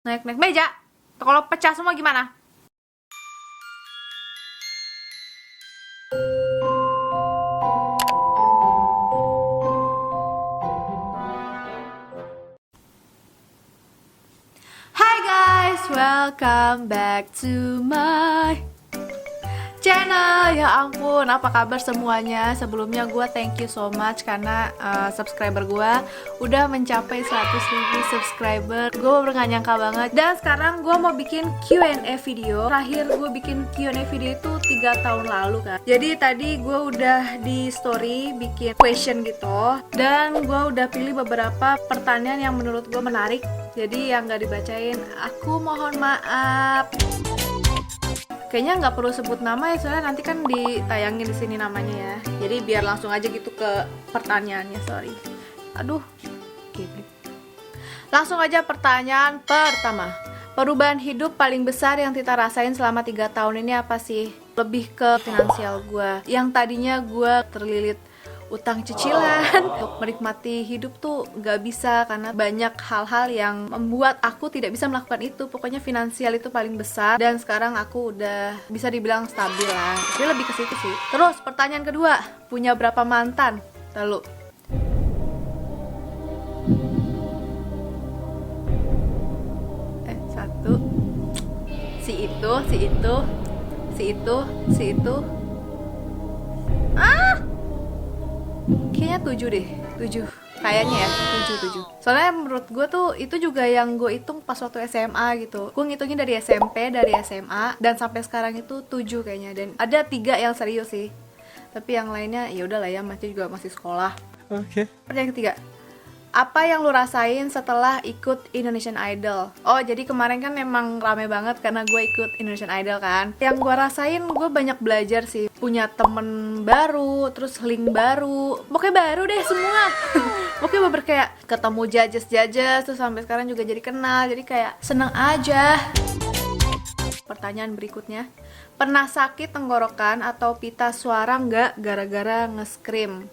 Naik-naik meja. Kalau pecah semua gimana? Hi guys, welcome back to my channel. Ya ampun, apa kabar semuanya? Sebelumnya gue thank you so much karena subscriber gue udah mencapai 100.000 subscriber. Gue bener gak nyangka banget. Dan sekarang gue mau bikin Q&A video. Terakhir gue bikin Q&A video itu 3 tahun lalu kan. Jadi tadi gue udah di story bikin question gitu. Dan gue udah pilih beberapa pertanyaan yang menurut gue menarik. Jadi yang gak dibacain, aku mohon maaf. Kayaknya nggak perlu sebut nama ya, soalnya nanti kan ditayangin di sini namanya ya. Jadi biar langsung aja gitu ke pertanyaannya, sorry. Aduh, gini. Langsung aja pertanyaan pertama. Perubahan hidup paling besar yang Tita rasain selama 3 tahun ini apa sih? Lebih ke finansial gue. Yang tadinya gue terlilit utang cicilan, untuk menikmati hidup tuh gak bisa karena banyak hal-hal yang membuat aku tidak bisa melakukan itu. Pokoknya finansial itu paling besar, dan sekarang aku udah bisa dibilang stabil lah. Tapi lebih ke situ sih. Terus pertanyaan kedua, punya berapa mantan? Lalu satu, si itu, si itu, si itu, si itu. Kayaknya 7 deh, 7 kayaknya ya, 7. Soalnya menurut gue tuh itu juga yang gue hitung pas waktu SMA gitu. Gue ngitungin dari SMP, dari SMA, dan sampai sekarang itu 7 kayaknya. Dan ada 3 yang serius sih, tapi yang lainnya ya udahlah ya, masih juga masih sekolah. Oke. Pertanyaan ketiga, apa yang lu rasain setelah ikut Indonesian Idol? Oh, jadi kemarin kan memang rame banget karena gue ikut Indonesian Idol kan. Yang gue rasain, gue banyak belajar sih. Punya temen baru, terus link baru. Pokoknya baru deh semua. Pokoknya bener kayak ketemu judges, terus sampai sekarang juga jadi kenal. Jadi kayak seneng aja. Pertanyaan berikutnya, pernah sakit tenggorokan atau pita suara nggak gara-gara nge-scream?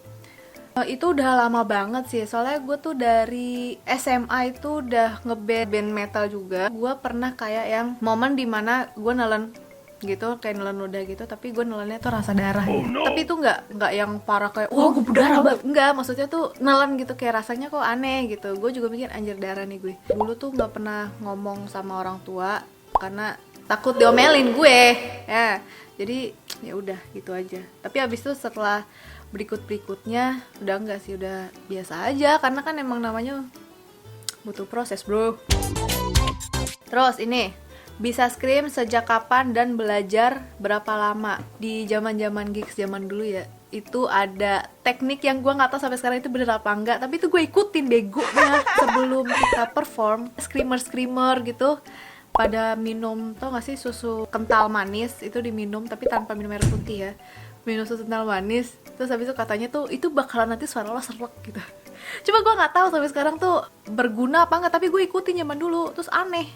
Itu udah lama banget sih, soalnya gue tuh dari SMA itu udah ngeband metal juga. Gue pernah kayak yang momen dimana gue nelen gitu, kayak nelen ludah gitu, tapi gue nelennya tuh rasa darah gitu. Tapi itu nggak yang parah kayak wah gue berdarah banget, nggak, maksudnya tuh nelen gitu kayak rasanya kok aneh gitu. Gue juga mikir anjir darah nih gue. Dulu tuh nggak pernah ngomong sama orang tua karena takut diomelin gue ya. Jadi ya udah gitu aja. Tapi abis itu setelah berikutnya udah enggak sih, udah biasa aja karena kan emang namanya butuh proses bro. Terus ini, bisa scream sejak kapan dan belajar berapa lama? Di zaman gigs zaman dulu ya, itu ada teknik yang gue nggak tahu sampai sekarang itu bener apa enggak, tapi itu gue ikutin bego ya. Sebelum kita perform, screamer gitu pada minum, tau gak sih susu kental manis itu diminum tapi tanpa minum air putih ya, minum susu kental manis. Terus habis itu katanya tuh itu bakalan nanti suara lo serak gitu. Cuma gue nggak tahu sampai sekarang tuh berguna apa enggak, tapi gue ikutin zaman dulu. Terus aneh,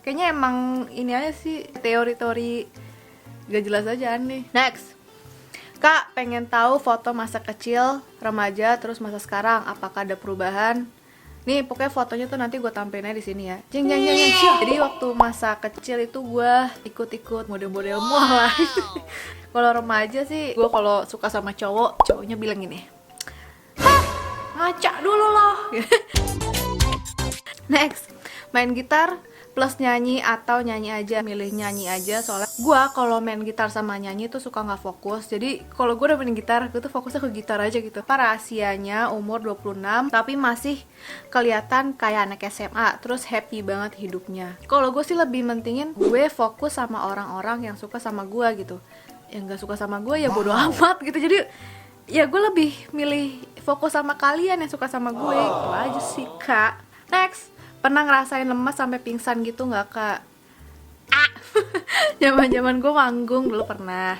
kayaknya emang ini aja sih, teori-teori gak jelas aja, aneh. Next, Kak pengen tahu foto masa kecil, remaja, terus masa sekarang, apakah ada perubahan? Nih pokoknya fotonya tuh nanti gue tampilin aja di sini ya. Jeng. Jadi waktu masa kecil itu gue ikut-ikut model-model mual lah. Kalau remaja sih gue kalau suka sama cowoknya bilang gini, hah ngaca dulu loh. Next, main gitar plus nyanyi atau nyanyi aja? Milih nyanyi aja, soalnya gue kalau main gitar sama nyanyi tuh suka nggak fokus. Jadi kalau gue udah main gitar, gue tuh fokusnya ke gitar aja gitu. Rahasianya umur 26 tapi masih kelihatan kayak anak SMA, terus happy banget hidupnya. Kalau gue sih lebih mentingin gue fokus sama orang-orang yang suka sama gue gitu. Yang nggak suka sama gue ya bodo amat gitu. Jadi ya gue lebih milih fokus sama kalian yang suka sama gue. Itu aja sih kak. Next, pernah ngerasain lemas sampai pingsan gitu nggak kak? Zaman gue manggung dulu pernah.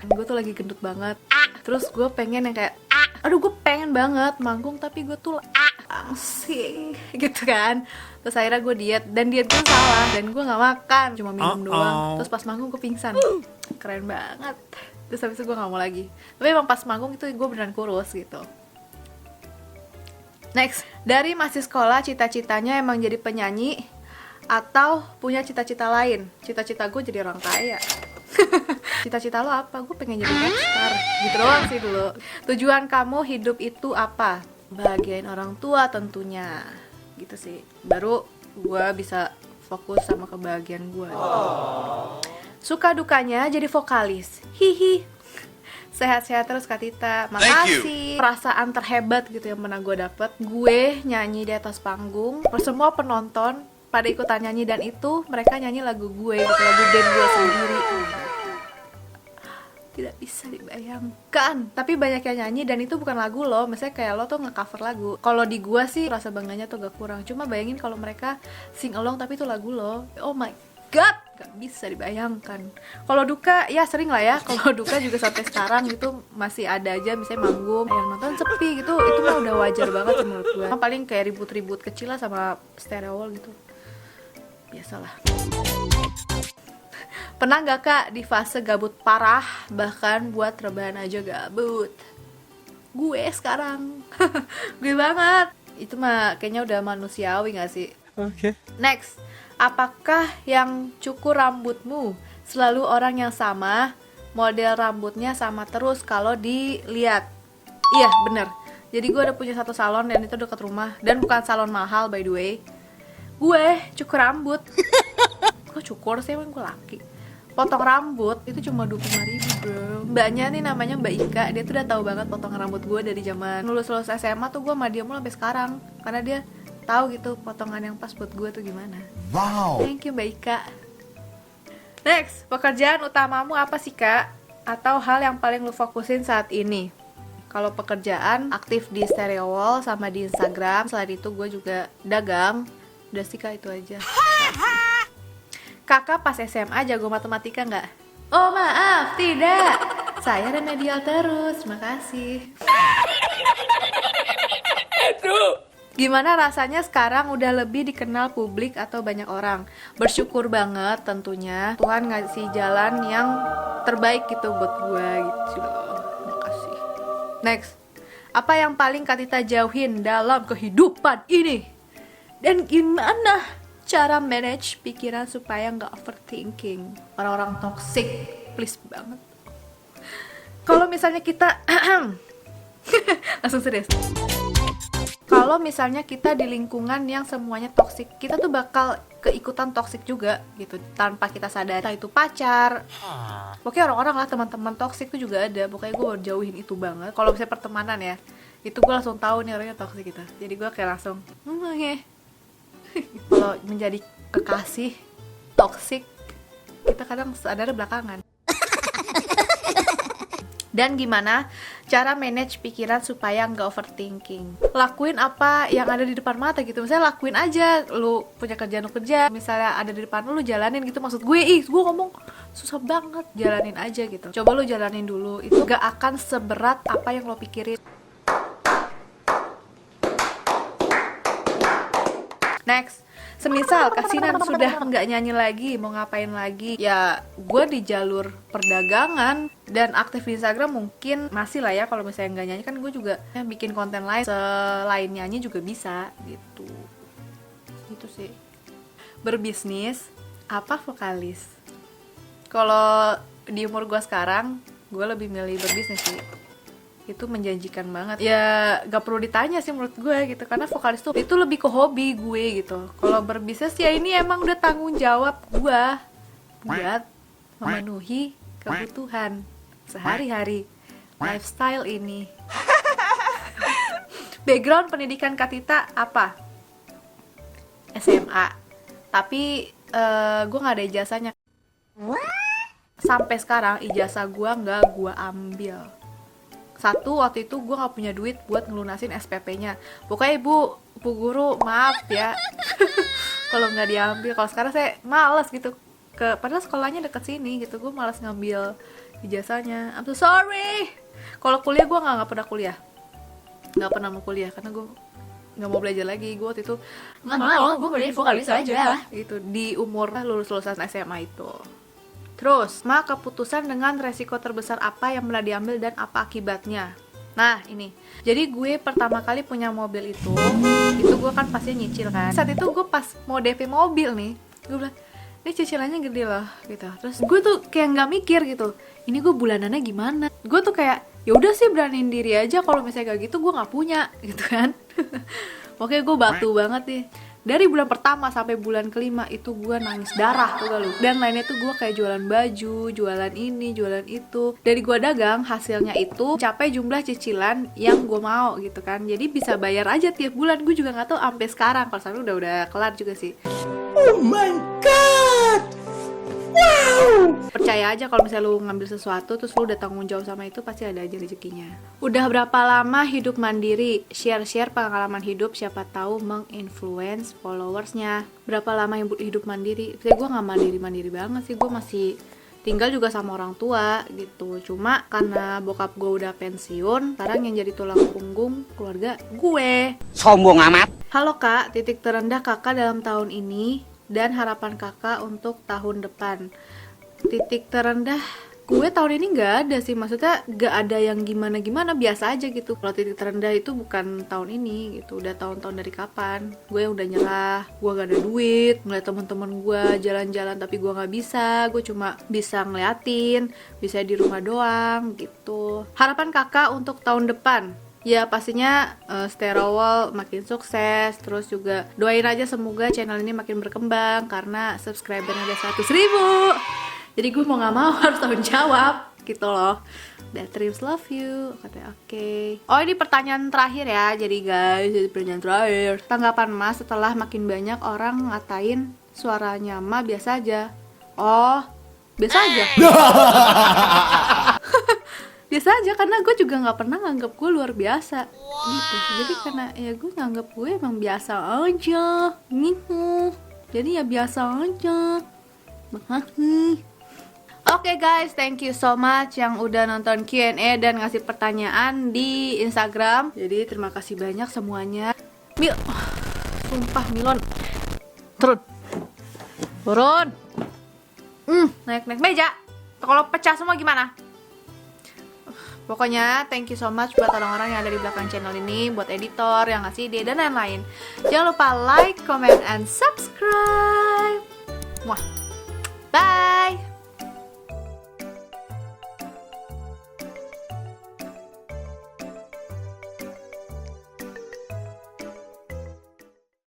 Gue tuh lagi gendut banget. Terus gue pengen yang kayak aduh gue pengen banget manggung tapi gue tuh langsing gitu kan. Terus akhirnya gue diet, dan diet gue salah, dan gue nggak makan, cuma minum doang. Terus pas manggung gue pingsan. Keren banget. Terus habis itu gue nggak mau lagi. Tapi emang pas manggung itu gue beneran kurus gitu. Next, dari masih sekolah cita-citanya emang jadi penyanyi atau punya cita-cita lain? Cita-cita gue jadi orang kaya. Cita-cita lo apa? Gue pengen jadi rockstar. Gitu doang sih dulu. Tujuan kamu hidup itu apa? Bahagiain orang tua tentunya. Gitu sih. Baru gue bisa fokus sama kebahagiaan gue. Suka dukanya jadi vokalis. Hihi. Sehat-sehat terus Kak Tita. Makasih. Perasaan terhebat gitu yang pernah gue dapet. Gue nyanyi di atas panggung. Semua penonton pada ikutan nyanyi, dan itu mereka nyanyi lagu gue gitu, lagu band gue sendiri. Tidak bisa dibayangkan. Tapi banyak yang nyanyi dan itu bukan lagu lo. Misalnya kayak lo tuh nge-cover lagu. Kalau di gue sih rasa bangganya tuh gak kurang. Cuma bayangin kalau mereka sing along tapi itu lagu lo. Oh my god, gak bisa dibayangkan. Kalau duka ya sering lah ya. Kalau duka juga sampai sekarang gitu masih ada aja, misalnya manggung yang nonton sepi gitu, itu mah udah wajar banget sih menurut gue. Paling kayak ribut-ribut kecil lah sama stereo wall gitu, biasalah. Pernah gak Kak di fase gabut parah, bahkan buat rebahan aja gabut? Gue sekarang. Gue banget. Itu mah kayaknya udah manusiawi gak sih? Oke. Next, apakah yang cukur rambutmu selalu orang yang sama? Model rambutnya sama terus kalau dilihat? Iya bener. Jadi gue udah punya satu salon dan itu dekat rumah. Dan bukan salon mahal by the way. Gue cukur rambut. Kok cukur sih, emang gue laki. Potong rambut itu cuma 25.000 bro. Mbaknya nih namanya Mbak Ika. Dia tuh udah tahu banget potongan rambut gue dari zaman lulus SMA tuh. Gue sama dia mulu sampai sekarang, karena dia tahu gitu potongan yang pas buat gue tuh gimana. Wow. Thank you Mbak Ika. Next, pekerjaan utamamu apa sih Kak? Atau hal yang paling lu fokusin saat ini? Kalau pekerjaan, aktif di Stereo Wall sama di Instagram. Selain itu gue juga dagang. Udah sih Kak, itu aja. Kakak pas SMA jago matematika nggak? Oh maaf, tidak. Saya remedial terus, makasih. Gimana rasanya sekarang udah lebih dikenal publik atau banyak orang? Bersyukur banget tentunya. Tuhan ngasih jalan yang terbaik gitu buat gue gitu loh. Makasih. Next, apa yang paling Kak Tita jauhin dalam kehidupan ini? Dan gimana cara manage pikiran supaya nggak overthinking? Orang-orang toxic, please banget. Kalau misalnya kita langsung serius. Kalau misalnya kita di lingkungan yang semuanya toxic, kita tuh bakal keikutan toxic juga gitu tanpa kita sadar. Entah itu pacar, pokoknya orang-orang lah, teman-teman toxic tuh juga ada. Pokoknya gue jauhin itu banget. Kalau misalnya pertemanan ya, itu gue langsung tahu nih orangnya toxic gitu. Jadi gue kayak langsung oke. Kalau menjadi kekasih toksik, kita kadang sadar belakangan. Dan gimana cara manage pikiran supaya nggak overthinking? Lakuin apa yang ada di depan mata gitu. Misalnya lakuin aja, lu punya kerjaan lu kerja. Misalnya ada di depan lu jalanin gitu. Maksud gue, gue ngomong susah banget. Jalanin aja gitu. Coba lu jalanin dulu. Itu gak akan seberat apa yang lo pikirin. Next, semisal Kasinan sudah nggak nyanyi lagi, mau ngapain lagi? Ya, gue di jalur perdagangan dan aktif di Instagram mungkin masih lah ya. Kalau misalnya nggak nyanyi kan gue juga ya, bikin konten lain selain nyanyi juga bisa gitu. Itu sih. Berbisnis apa vokalis? Kalau di umur gue sekarang, gue lebih milih berbisnis sih. Itu menjanjikan banget ya, gak perlu ditanya sih menurut gue gitu, karena vokalis tuh itu lebih ke hobi gue gitu. Kalau berbisnis ya ini emang udah tanggung jawab gue buat memenuhi kebutuhan sehari-hari lifestyle ini. Background pendidikan Kak Tita apa? SMA, tapi gue gak ada ijazahnya. Sampai sekarang ijazah gue gak gue ambil. Satu, waktu itu gue gak punya duit buat ngelunasin SPP-nya. Pokoknya ibu guru maaf ya kalau nggak diambil. Kalau sekarang saya males gitu, padahal sekolahnya deket sini gitu, gue malas ngambil ijazahnya. I'm so sorry. Kalau kuliah gue nggak pernah kuliah, nggak pernah mau kuliah karena gue nggak mau belajar lagi. Gue waktu itu nggak mau, gue belajar vokalis aja gitu di umur lulusan SMA itu. Terus, keputusan dengan resiko terbesar apa yang pernah diambil dan apa akibatnya? Nah ini, jadi gue pertama kali punya mobil itu gue kan pasti nyicil kan. Saat itu gue pas mau DP mobil nih, gue bilang, ini cicilannya gede loh gitu. Terus gue tuh kayak nggak mikir gitu, ini gue bulanannya gimana. Gue tuh kayak, ya udah sih beraniin diri aja, kalau misalnya kayak gitu gue nggak punya gitu kan. Oke, gue batu banget nih. Dari bulan pertama sampai bulan kelima itu gue nangis darah tuh lu. Dan lainnya tuh gue kayak jualan baju, jualan ini, jualan itu. Dari gue dagang hasilnya itu capai jumlah cicilan yang gue mau gitu kan. Jadi bisa bayar aja tiap bulan. Gue juga nggak tahu sampai sekarang. Kalau sampai udah kelar juga sih. Oh my god. Wow. Percaya aja kalau misalnya lu ngambil sesuatu terus lu udah tanggung jawab sama itu, pasti ada aja rezekinya. Udah berapa lama hidup mandiri? Share-share pengalaman hidup, siapa tahu menginfluence followersnya. Berapa lama hidup mandiri? Saya gue nggak mandiri banget sih, gue masih tinggal juga sama orang tua gitu. Cuma karena bokap gue udah pensiun, sekarang yang jadi tulang punggung keluarga gue. Sombong amat. Halo kak, titik terendah kakak dalam tahun ini dan harapan kakak untuk tahun depan. Titik terendah gue tahun ini nggak ada sih, maksudnya nggak ada yang gimana-gimana, biasa aja gitu. Kalau titik terendah itu bukan tahun ini gitu, udah tahun-tahun dari kapan. Gue udah nyerah, gue gak ada duit, ngeliat teman-teman gue jalan-jalan tapi gue nggak bisa, gue cuma bisa ngeliatin, bisa di rumah doang gitu. Harapan kakak untuk tahun depan? Ya pastinya stay rawal, makin sukses. Terus juga doain aja semoga channel ini makin berkembang, karena subscribernya udah 100.000. Jadi gue mau gak mau harus tanggung jawab gitu loh. That dreams love you, katanya oke. Oh ini pertanyaan terakhir ya. Jadi guys, jadi pertanyaan terakhir. Tanggapan mas setelah makin banyak orang ngatain suaranya Ma biasa aja. Oh, biasa aja. Biasa aja, karena gue juga nggak pernah nganggap gue luar biasa gitu. Jadi karena ya gue nganggap gue emang biasa aja gitu. Jadi ya biasa aja. Makasih. Oke guys, thank you so much yang udah nonton Q&A dan ngasih pertanyaan di Instagram. Jadi terima kasih banyak semuanya. Sumpah Milon, turun. Naik meja. Kalau pecah semua gimana? Pokoknya thank you so much buat orang-orang yang ada di belakang channel ini, buat editor yang ngasih ide dan lain-lain. Jangan lupa like, comment, and subscribe. Muah.